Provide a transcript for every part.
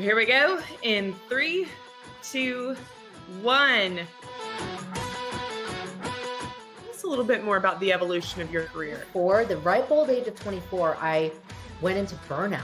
Here we go in 3, 2, 1. Tell us a little bit more about the evolution of your career. For the ripe old age of 24, I went into burnout.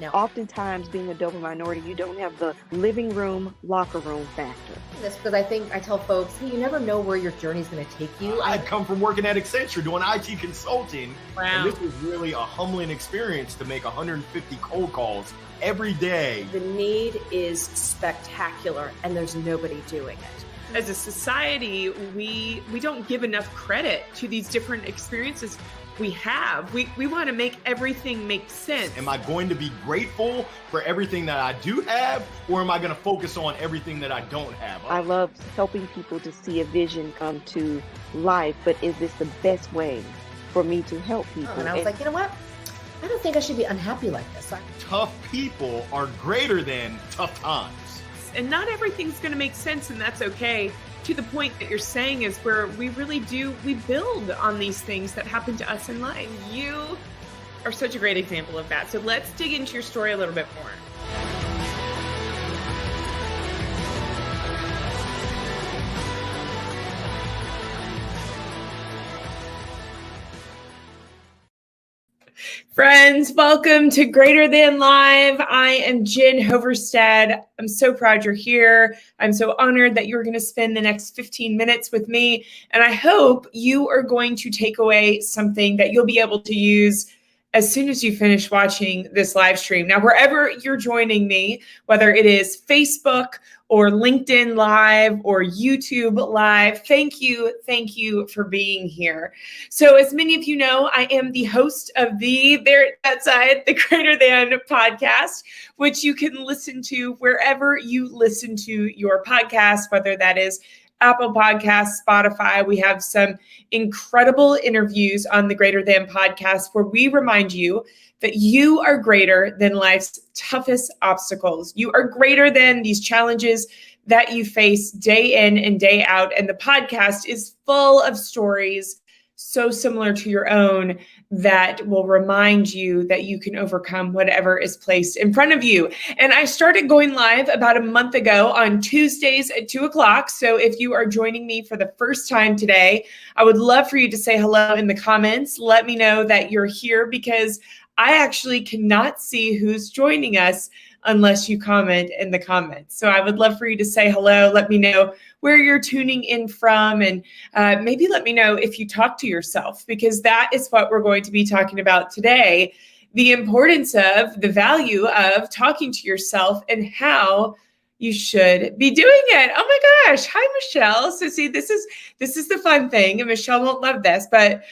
Now, oftentimes being a double minority, you don't have the living room, locker room factor. This because I tell folks, hey, you never know where your journey is going to take you. I come from working at Accenture doing IT consulting. Wow. And this was really a humbling experience to make 150 cold calls every day. The need is spectacular and there's nobody doing it. As a society, we don't give enough credit to these different experiences we have. We want to make everything make sense. Am I going to be grateful for everything that I do have, or am I going to focus on everything that I don't have? I love helping people to see a vision come to life, but is this the best way for me to help people? And I was like, you know what? I don't think I should be unhappy like this. Tough people are greater than tough times. And not everything's going to make sense, and that's okay. To the point that you're saying is where we really do, we build on these things that happen to us in life. You are such a great example of that. So let's dig into your story a little bit more. Friends, welcome to Greater Than Live. I am Jen Hoverstad. I'm so proud you're here. I'm so honored that you're going to spend the next 15 minutes with me. And I hope you are going to take away something that you'll be able to use as soon as you finish watching this live stream. Now, wherever you're joining me, whether it is Facebook or LinkedIn Live or YouTube Live, thank you for being here. So as many of you know, I am the host of the Greater Than podcast, which you can listen to wherever you listen to your podcast, whether that is Apple Podcasts, Spotify. We have some incredible interviews on the Greater Than podcast where we remind you that you are greater than life's toughest obstacles. You are greater than these challenges that you face day in and day out. And the podcast is full of stories so similar to your own that will remind you that you can overcome whatever is placed in front of you. And I started going live about a month ago on Tuesdays at 2:00. So if you are joining me for the first time today, I would love for you to say hello in the comments. Let me know that you're here because I actually cannot see who's joining us unless you comment in the comments. So I would love for you to say hello. Let me know where you're tuning in from, and maybe let me know if you talk to yourself, because that is what we're going to be talking about today. The importance of, the value of talking to yourself and how you should be doing it. Oh my gosh. Hi, Michelle. So see, this is the fun thing, and Michelle won't love this, but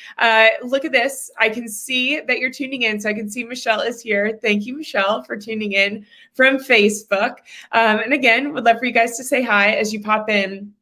look at this. I can see that you're tuning in. So I can see Michelle is here. Thank you, Michelle, for tuning in from Facebook. And again, would love for you guys to say hi as you pop in.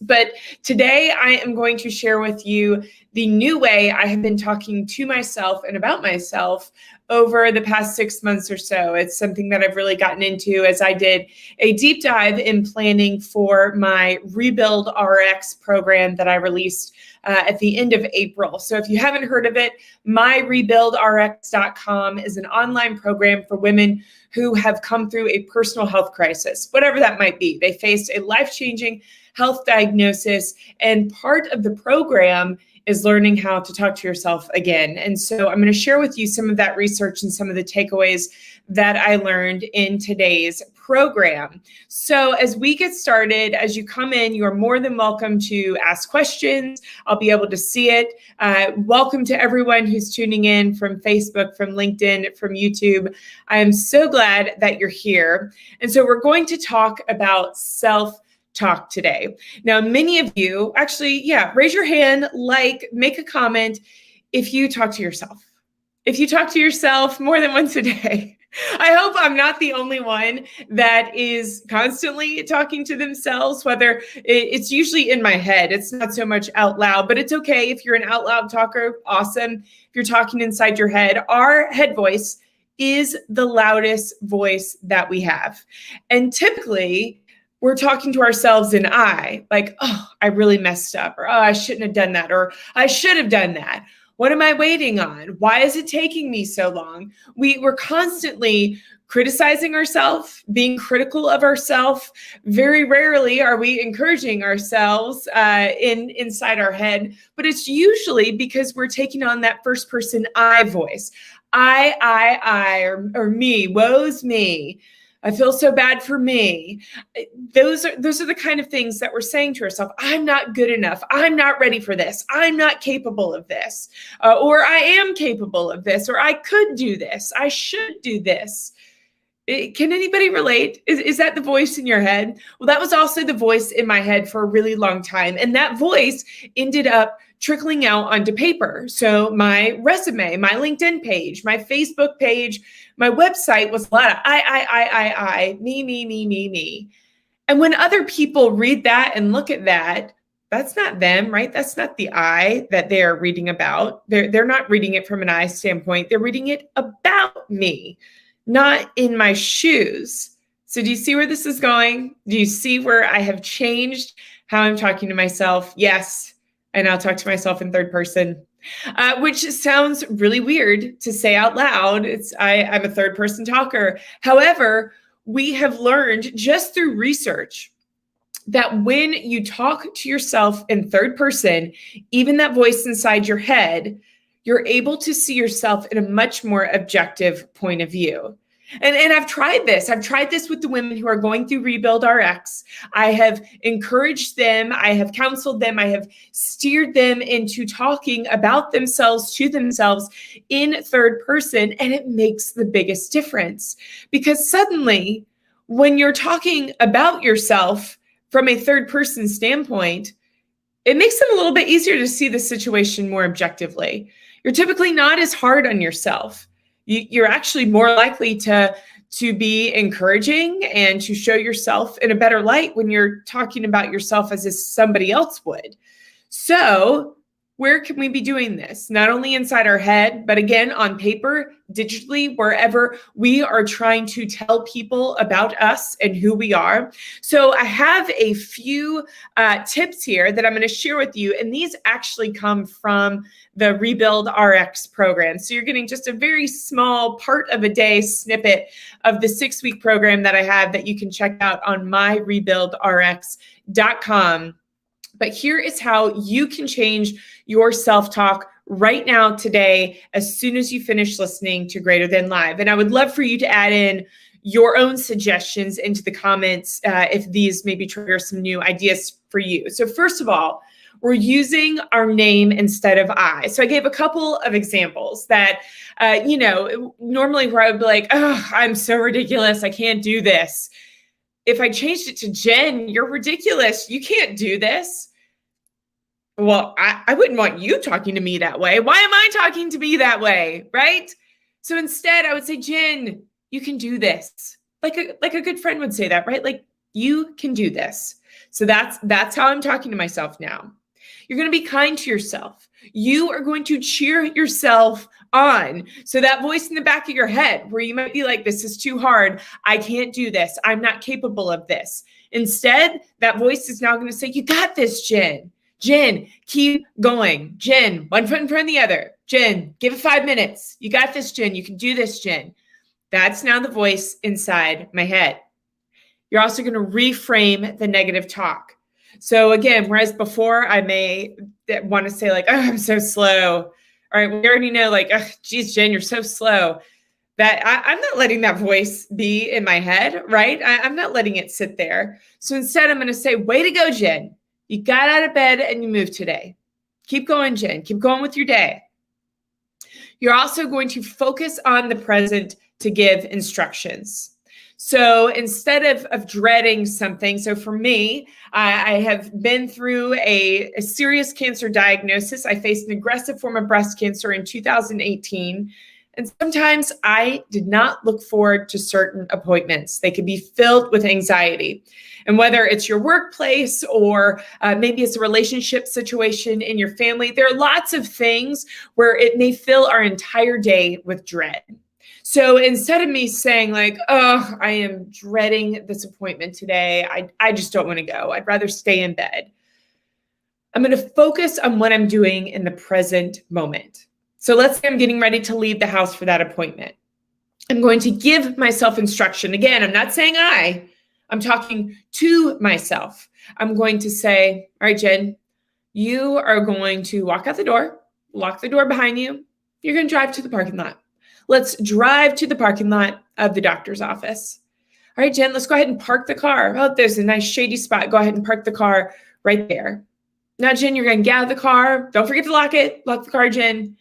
But today I am going to share with you the new way I have been talking to myself and about myself over the past 6 months or so. It's something that I've really gotten into as I did a deep dive in planning for my Rebuild RX program that I released at the end of April. So if you haven't heard of it, myrebuildrx.com is an online program for women who have come through a personal health crisis, whatever that might be. They faced a life-changing health diagnosis, and part of the program is learning how to talk to yourself again. And so I'm going to share with you some of that research and some of the takeaways that I learned in today's program. So as we get started, as you come in, you're more than welcome to ask questions. I'll be able to see it. Welcome to everyone who's tuning in from Facebook, from LinkedIn, from YouTube. I am so glad that you're here. And so we're going to talk about self-talk today. Now, many of you actually, raise your hand, make a comment if you talk to yourself. If you talk to yourself more than once a day. I hope I'm not the only one that is constantly talking to themselves, whether it's usually in my head. It's not so much out loud, but it's okay if you're an out loud talker. Awesome. If you're talking inside your head, our head voice is the loudest voice that we have. And typically, we're talking to ourselves in I, like, oh, I really messed up, or oh, I shouldn't have done that, or I should have done that. What am I waiting on? Why is it taking me so long? We're constantly criticizing ourselves, being critical of ourselves. Very rarely are we encouraging ourselves inside our head, but it's usually because we're taking on that first person I voice. I, or me, woe's me. I feel so bad for me. Those are the kind of things that we're saying to ourselves. I'm not good enough. I'm not ready for this. I'm not capable of this. Or I am capable of this. Or I could do this. I should do this. Can anybody relate? Is that the voice in your head? Well, that was also the voice in my head for a really long time. And that voice ended up trickling out onto paper. So my resume, my LinkedIn page, my Facebook page, my website was a lot of I, me. And when other people read that and look at that, that's not them, right? That's not the I that they're reading about. They're not reading it from an I standpoint. They're reading it about me, not in my shoes. So do you see where this is going? Do you see where I have changed how I'm talking to myself? Yes. And I'll talk to myself in third person, which sounds really weird to say out loud. I'm a third person talker. However, we have learned just through research that when you talk to yourself in third person, even that voice inside your head, you're able to see yourself in a much more objective point of view. And I've tried this. I've tried this with the women who are going through Rebuild RX. I have encouraged them. I have counseled them. I have steered them into talking about themselves to themselves in third person. And it makes the biggest difference because suddenly when you're talking about yourself from a third person standpoint, it makes it a little bit easier to see the situation more objectively. You're typically not as hard on yourself. You're actually more likely to be encouraging and to show yourself in a better light when you're talking about yourself as if somebody else would. So where can we be doing this? Not only inside our head, but again, on paper, digitally, wherever we are trying to tell people about us and who we are. So I have a few tips here that I'm going to share with you. And these actually come from the Rebuild RX program. So you're getting just a very small part of a day snippet of the 6-week program that I have that you can check out on myrebuildrx.com. But here is how you can change your self-talk right now, today, as soon as you finish listening to Greater Than Live. And I would love for you to add in your own suggestions into the comments if these maybe trigger some new ideas for you. So first of all, we're using our name instead of I. So I gave a couple of examples that, normally where I would be like, oh, I'm so ridiculous. I can't do this. If I changed it to Jen, you're ridiculous. You can't do this. Well, I wouldn't want you talking to me that way. Why am I talking to me that way, right? So instead, I would say, Jen, you can do this. Like a good friend would say that, right? Like, you can do this. So that's how I'm talking to myself now. You're going to be kind to yourself. You are going to cheer yourself on. So that voice in the back of your head where you might be like, this is too hard. I can't do this. I'm not capable of this. Instead, that voice is now going to say, you got this, Jen. Jen, keep going. Jen, one foot in front of the other. Jen, give it 5 minutes. You got this, Jen. You can do this, Jen. That's now the voice inside my head. You're also going to reframe the negative talk. So again, whereas before I may want to say like, oh, I'm so slow. All right, we already know like, oh, geez, Jen, you're so slow. That I'm not letting that voice be in my head, right? I'm not letting it sit there. So instead, I'm going to say, way to go, Jen. You got out of bed and you moved today. Keep going, Jen. Keep going with your day. You're also going to focus on the present to give instructions. So instead of dreading something, so for me, I have been through a serious cancer diagnosis. I faced an aggressive form of breast cancer in 2018. And sometimes I did not look forward to certain appointments. They could be filled with anxiety. And whether it's your workplace or maybe it's a relationship situation in your family, there are lots of things where it may fill our entire day with dread. So instead of me saying like, oh, I am dreading this appointment today, I just don't want to go. I'd rather stay in bed. I'm going to focus on what I'm doing in the present moment. So let's say I'm getting ready to leave the house for that appointment. I'm going to give myself instruction. Again, I'm not saying I'm talking to myself. I'm going to say, all right, Jen, you are going to walk out the door, lock the door behind you. You're going to drive to the parking lot. Let's drive to the parking lot of the doctor's office. All right, Jen, let's go ahead and park the car. Oh, there's a nice shady spot. Go ahead and park the car right there. Now, Jen, you're going to get out of the car. Don't forget to lock it. Lock the car, Jen.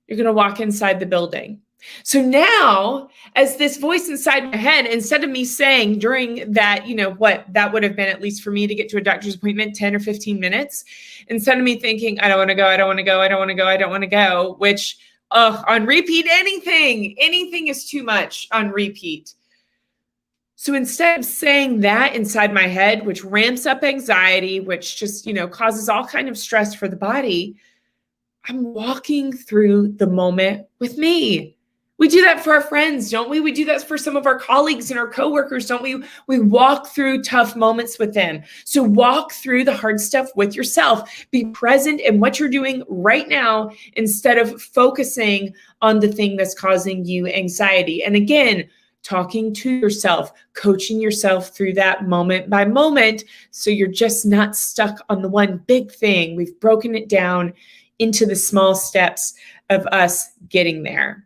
You're going to walk inside the building. So now, as this voice inside my head, instead of me saying during that, what that would have been, at least for me to get to a doctor's appointment, 10 or 15 minutes, instead of me thinking, I don't want to go, I don't want to go, I don't want to go, I don't want to go, which on repeat, anything is too much on repeat. So instead of saying that inside my head, which ramps up anxiety, which just, causes all kind of stress for the body, I'm walking through the moment with me. We do that for our friends, don't we? We do that for some of our colleagues and our coworkers, don't we? We walk through tough moments with them. So walk through the hard stuff with yourself. Be present in what you're doing right now instead of focusing on the thing that's causing you anxiety. And again, talking to yourself, coaching yourself through that moment by moment, so you're just not stuck on the one big thing. We've broken it down into the small steps of us getting there.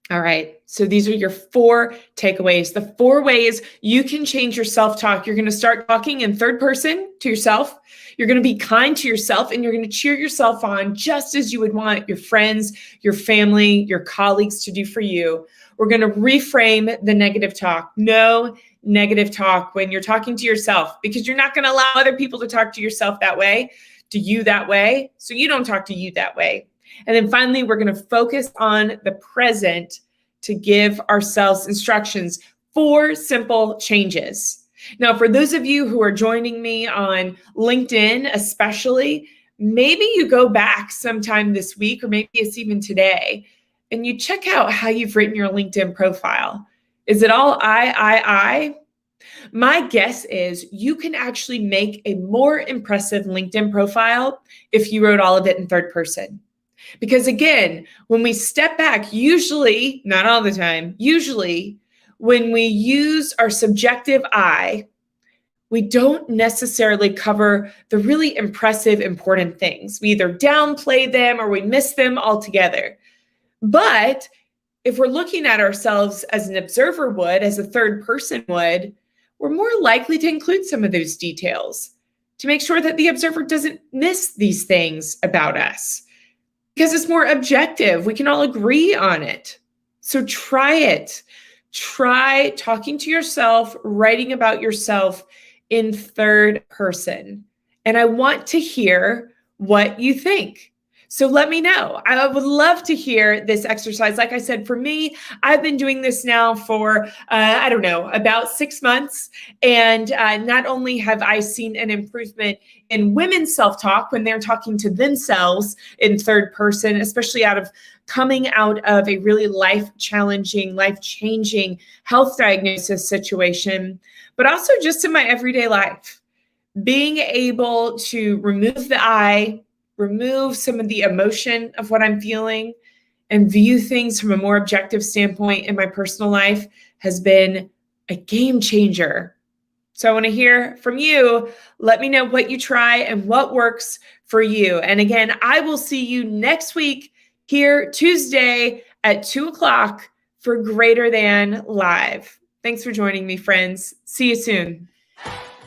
All right, so these are your 4 takeaways. The 4 ways you can change your self-talk. You're going to start talking in third person to yourself. You're going to be kind to yourself, and you're going to cheer yourself on just as you would want your friends, your family, your colleagues to do for you. We're going to reframe the negative talk. No negative talk when you're talking to yourself, because you're not going to allow other people to talk to yourself that way, to you that way, so you don't talk to you that way. And then finally, we're going to focus on the present to give ourselves instructions. 4 simple changes. Now, for those of you who are joining me on LinkedIn, especially, maybe you go back sometime this week, or maybe it's even today, and you check out how you've written your LinkedIn profile. Is it all I? My guess is you can actually make a more impressive LinkedIn profile if you wrote all of it in third person. Because again, when we step back, usually, not all the time, usually when we use our subjective I, we don't necessarily cover the really impressive, important things. We either downplay them or we miss them altogether. But if we're looking at ourselves as an observer would, as a third person would, we're more likely to include some of those details to make sure that the observer doesn't miss these things about us. Because it's more objective. We can all agree on it. So try it. Try talking to yourself, writing about yourself in third person. And I want to hear what you think. So let me know. I would love to hear this exercise. Like I said, for me, I've been doing this now for, about 6 months. And not only have I seen an improvement in women's self-talk when they're talking to themselves in third person, especially coming out of a really life-challenging, life-changing health diagnosis situation, but also just in my everyday life. Being able to remove the I, remove some of the emotion of what I'm feeling, and view things from a more objective standpoint in my personal life has been a game changer. So I want to hear from you. Let me know what you try and what works for you. And again, I will see you next week here Tuesday at 2:00 for Greater Than Live. Thanks for joining me, friends. See you soon.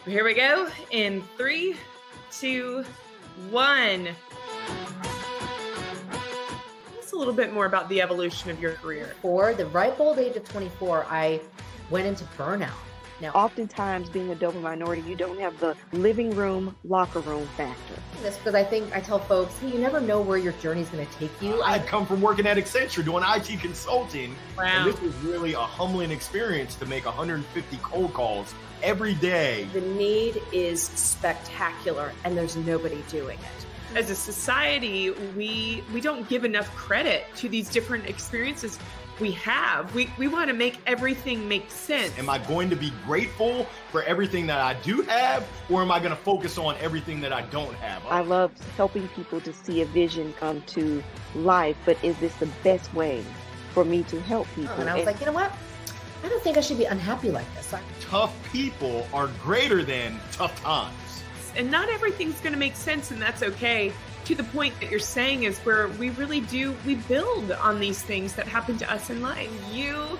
Here we go in 3, 2, 1. Tell us a little bit more about the evolution of your career. For the ripe old age of 24, I went into burnout. Now, Oftentimes, being a double minority, you don't have the living room, locker room factor. this because I tell folks, hey, you never know where your journey is going to take you. I'd come from working at Accenture doing IT consulting. Wow. And this was really a humbling experience to make 150 cold calls every day. The need is spectacular, and there's nobody doing it. As a society, we don't give enough credit to these different experiences we have. We want to make everything make sense. Am I going to be grateful for everything that I do have, or am I going to focus on everything that I don't have? I love helping people to see a vision come to life, but is this the best way for me to help people. And I was like, you know what? I don't think I should be unhappy like this. Tough people are greater than tough times. And not everything's going to make sense, and that's okay. To the point that you're saying is where we really do, we build on these things that happen to us in life. You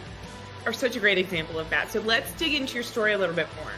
are such a great example of that. So let's dig into your story a little bit more.